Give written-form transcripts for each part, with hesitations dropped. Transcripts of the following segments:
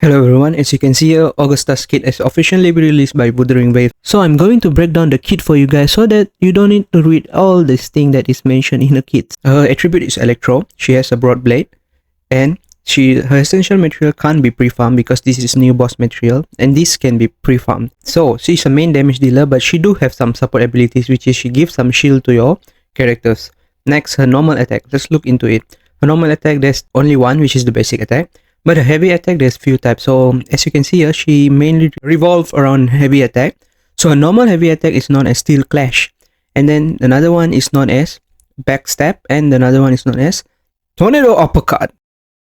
Hello everyone, as you can see here, Augusta Kit is officially released by Wuthering Wave. So I'm going to break down the kit for you guys so that you don't need to read all this thing that is mentioned in the kit. Her attribute is Electro, she has a broad blade, and her essential material can't be pre-farmed because this is new boss material and this can be pre-farmed. So she's a main damage dealer, but she do have some support abilities, which is she gives some shield to your characters. Next, her normal attack, let's look into it. Her normal attack, there's only one, which is the basic attack. But a heavy attack, there's few types. So as you can see here, she mainly revolves around heavy attack. So a normal heavy attack is known as Steel Clash. And then another one is known as Backstab. And another one is known as Tornado Uppercut.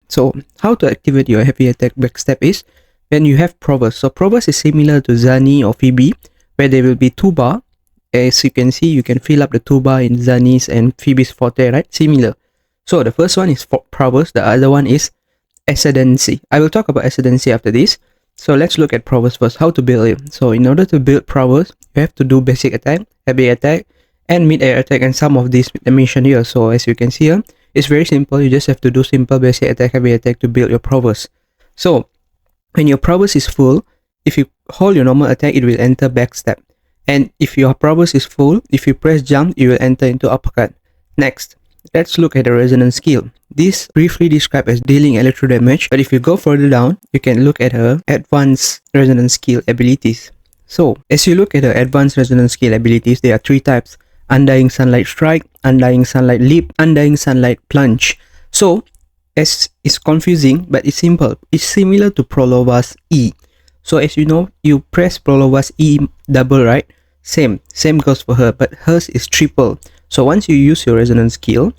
So how to activate your heavy attack Backstab is when you have Provers. So Provers is similar to Zani or Phoebe, where there will be 2 bar. As you can see, you can fill up the 2 bar in Zani's and Phoebe's Forte, right? Similar. So the first one is for Provers. The other one is Ascendancy. I will talk about Ascendancy after this. So let's look at Prowess first, how to build it. So in order to build Prowess, you have to do basic attack, heavy attack, and mid-air attack, and some of these I mentioned here. So as you can see here, it's very simple. You just have to do simple basic attack, heavy attack to build your Prowess. So when your Prowess is full, if you hold your normal attack, it will enter backstab. And if your Prowess is full, if you press jump, you will enter into uppercut. Next, let's look at the resonance skill. This briefly described as dealing electro damage, but if you go further down, you can look at her advanced resonance skill abilities. So, as you look at her advanced resonance skill abilities, there are 3 types: Undying Sunlight Strike, Undying Sunlight Leap, Undying Sunlight Plunge. So, as it's confusing, but it's simple. It's similar to Prolova's E. So, as you know, you press Prolova's E double, right? Same goes for her, but hers is triple. So once you use your resonance skill,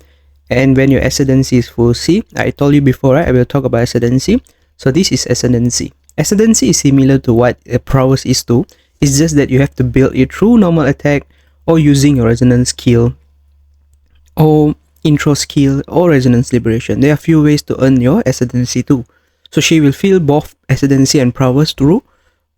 and when your ascendancy is full, see, I told you before, right? I will talk about ascendancy. So this is ascendancy. Ascendancy is similar to what a prowess is too. It's just that you have to build it through normal attack or using your resonance skill or intro skill or resonance liberation. There are few ways to earn your ascendancy too. So she will feel both ascendancy and prowess through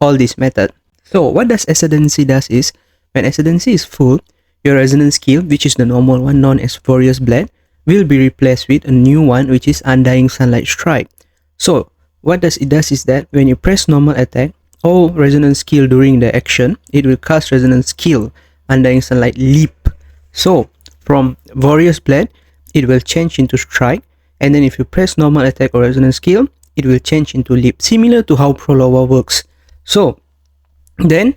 all this method. So what does ascendancy does is, when ascendancy is full, your resonance skill, which is the normal one known as Furious Blade, will be replaced with a new one, which is Undying Sunlight Strike. So what it does is that when you press normal attack or resonance skill during the action, it will cast resonance skill Undying Sunlight Leap. So from Warrior's Blade, it will change into Strike, and then if you press normal attack or resonance skill, it will change into Leap, similar to how Prolova works. So then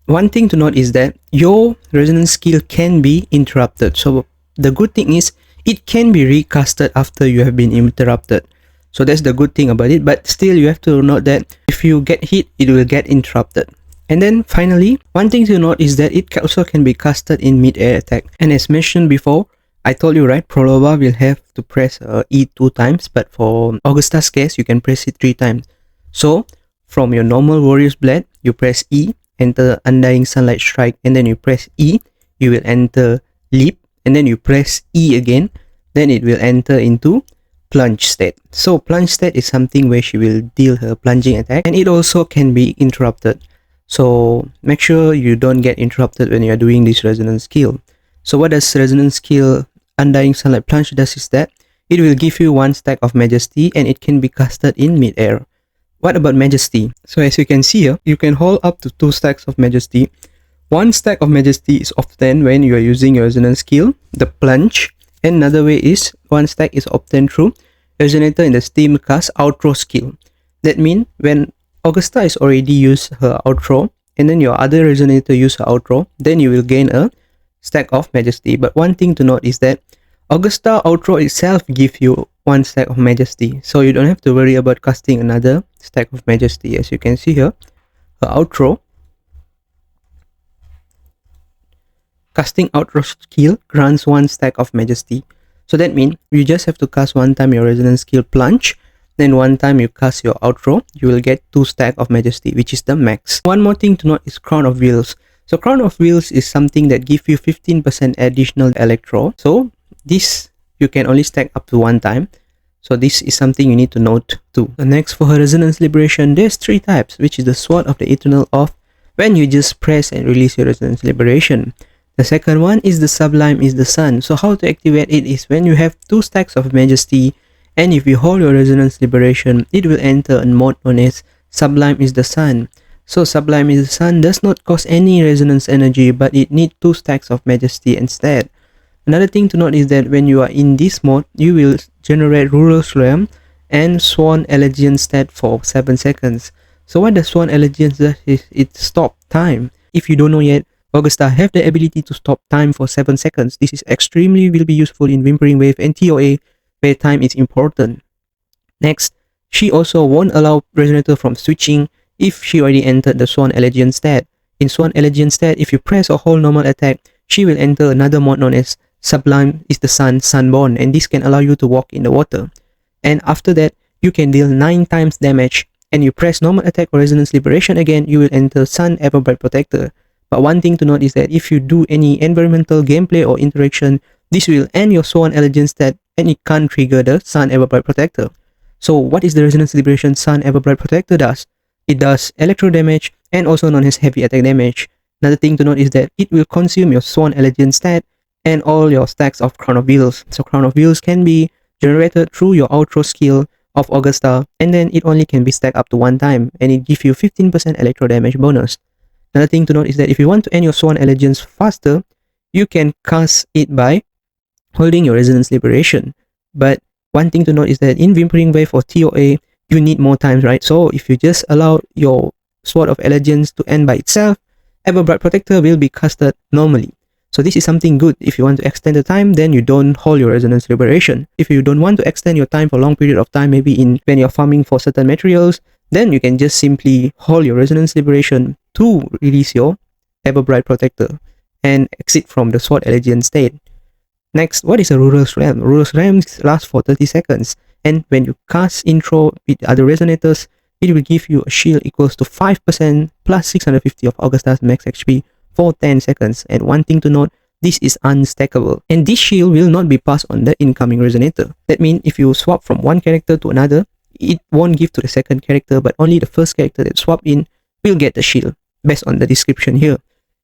one thing to note is that your resonance skill can be interrupted. So the good thing is it can be recasted after you have been interrupted. So that's the good thing about it, but still you have to note that if you get hit, it will get interrupted. And then finally, one thing to note is that it also can be casted in mid-air attack. And as mentioned before, I told you, right, Prolova will have to press E 2 times, but for Augusta's case, you can press it 3 times. So from your normal Warrior's Blade, you press E, enter Undying Sunlight Strike, and then you press E, you will enter Leap, and then you press E again, then it will enter into Plunge state. So Plunge state is something where she will deal her plunging attack, and it also can be interrupted. So make sure you don't get interrupted when you are doing this resonance skill. So what does resonance skill Undying Sunlight Plunge does is that it will give you 1 stack of Majesty, and it can be casted in mid-air. What about Majesty? So as you can see here, you can hold up to 2 stacks of Majesty. 1 stack of Majesty is obtained when you are using your resonance skill, the Plunge. And another way is 1 stack is obtained through Resonator in the Steam Cast Outro skill. That means when Augusta is already used her outro, and then your other Resonator use her outro, then you will gain a stack of Majesty. But one thing to note is that Augusta outro itself gives you 1 stack of Majesty, so you don't have to worry about casting another stack of Majesty. As you can see here, her outro, casting outro skill grants 1 stack of Majesty. So that means you just have to cast 1 time your resonance skill Plunge, then 1 time you cast your outro, you will get 2 stack of Majesty, which is the max. One more thing to note is Crown of Wheels. So Crown of Wheels is something that gives you 15% additional electro. So this you can only stack up to 1 time. So this is something you need to note too. The next, for her resonance liberation, there's 3 types, which is the Sword of the Eternal Off, when you just press and release your resonance liberation. The second one is the Sublime is the Sun. So how to activate it is when you have 2 stacks of Majesty And if you hold your Resonance Liberation, it will enter a mode known as Sublime is the Sun. So Sublime is the Sun does not cost any resonance energy, but it needs 2 stacks of Majesty instead. Another thing to note is that when you are in this mode, you will generate Ruler's Realm and Swan Elegian stat for 7 seconds. So what the Swan Elegian does is it stops time. If you don't know yet, Augusta have the ability to stop time for 7 seconds. This is extremely will be useful in Whimpering Wave and TOA where time is important. Next, she also won't allow Resonator from switching if she already entered the Swan Elegian stat. In Swan Elegian stat, if you press or hold normal attack, she will enter another mode known as Sublime is the Sun, Sunborn, and this can allow you to walk in the water. And after that, you can deal 9 times damage, and you press normal attack or Resonance Liberation again, you will enter Sun Everbright Protector. But one thing to note is that if you do any environmental gameplay or interaction, this will end your Swan Elegian stat and it can't trigger the Sun Everbright Protector. So what is the Resonance Liberation Sun Everbright Protector does? It does electro damage and also known as heavy attack damage. Another thing to note is that it will consume your Swan Elegian stat and all your stacks of Crown of Wheels. So Crown of Wheels can be generated through your outro skill of Augusta, and then it only can be stacked up to 1 time, and it gives you 15% electro damage bonus. Another thing to note is that if you want to end your Swan Elegians faster, you can cast it by holding your Resonance Liberation. But one thing to note is that in Whimpering Wave or TOA, you need more times, right? So if you just allow your Sword of Elegians to end by itself, Everbright Protector will be casted normally. So this is something good. If you want to extend the time, then you don't hold your Resonance Liberation. If you don't want to extend your time for a long period of time, maybe when you're farming for certain materials, then you can just simply hold your Resonance Liberation to release your Everbright Protector and exit from the Sword Elegian state. Next, what is a Ruler's Realm? Ruler's Realm lasts for 30 seconds, and when you cast intro with other resonators, it will give you a shield equals to 5% plus 650 of Augusta's max HP for 10 seconds. And one thing to note, this is unstackable, and this shield will not be passed on the incoming resonator. That means if you swap from one character to another, it won't give to the second character, but only the first character that swap in will get the shield based on the description here.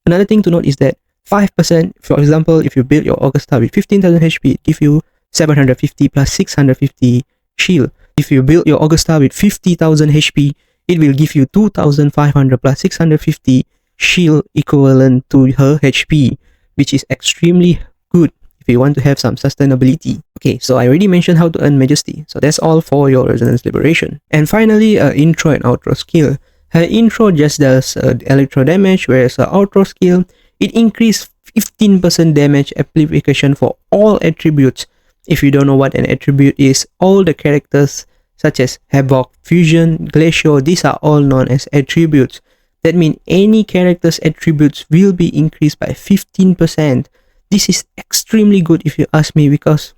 Another thing to note is that 5%, for example, if you build your Augusta with 15,000 HP, it gives you 750 plus 650 shield. If you build your Augusta with 50,000 HP, it will give you 2,500 plus 650 shield equivalent to her HP, which is extremely good if you want to have some sustainability. Okay, so I already mentioned how to earn Majesty, so that's all for your Resonance Liberation. And finally, intro and outro skill. Her intro just does electro damage, whereas her outro skill, it increases 15% damage amplification for all attributes. If you don't know what an attribute is, all the characters such as Havoc, Fusion, Glacier, these are all known as attributes. That means any character's attributes will be increased by 15%. This is extremely good if you ask me, because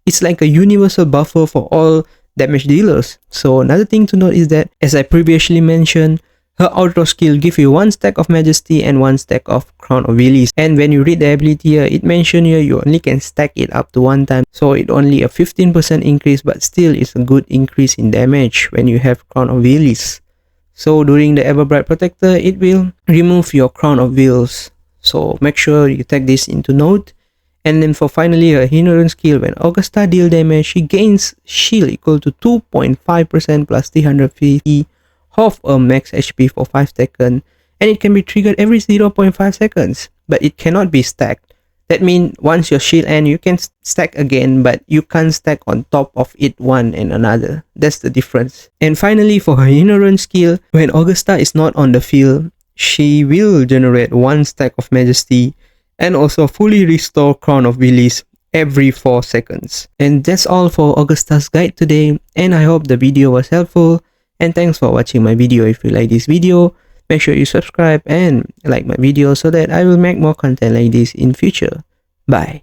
it's like a universal buffer for all damage dealers. So another thing to note is that, as I previously mentioned, her outro skill gives you 1 stack of Majesty and 1 stack of Crown of Lilies. And when you read the ability here, it mentioned here you only can stack it up to 1 time. So it only a 15% increase, but still it's a good increase in damage when you have Crown of Lilies. So during the Everbright Protector, it will remove your Crown of Wheels. So make sure you take this into note. And then for finally her Ignorance skill, when Augusta deal damage, she gains shield equal to 2.5% plus 350 of a max HP for 5 seconds, and it can be triggered every 0.5 seconds, but it cannot be stacked. That means once your shield ends, you can stack again, but you can't stack on top of it one and another. That's the difference. And finally, for her Ignorance skill, when Augusta is not on the field, she will generate 1 stack of Majesty and also fully restore Crown of Lilies every 4 seconds. And that's all for Augusta's guide today, and I hope the video was helpful. And thanks for watching my video. If you like this video, make sure you subscribe and like my video so that I will make more content like this in future. Bye.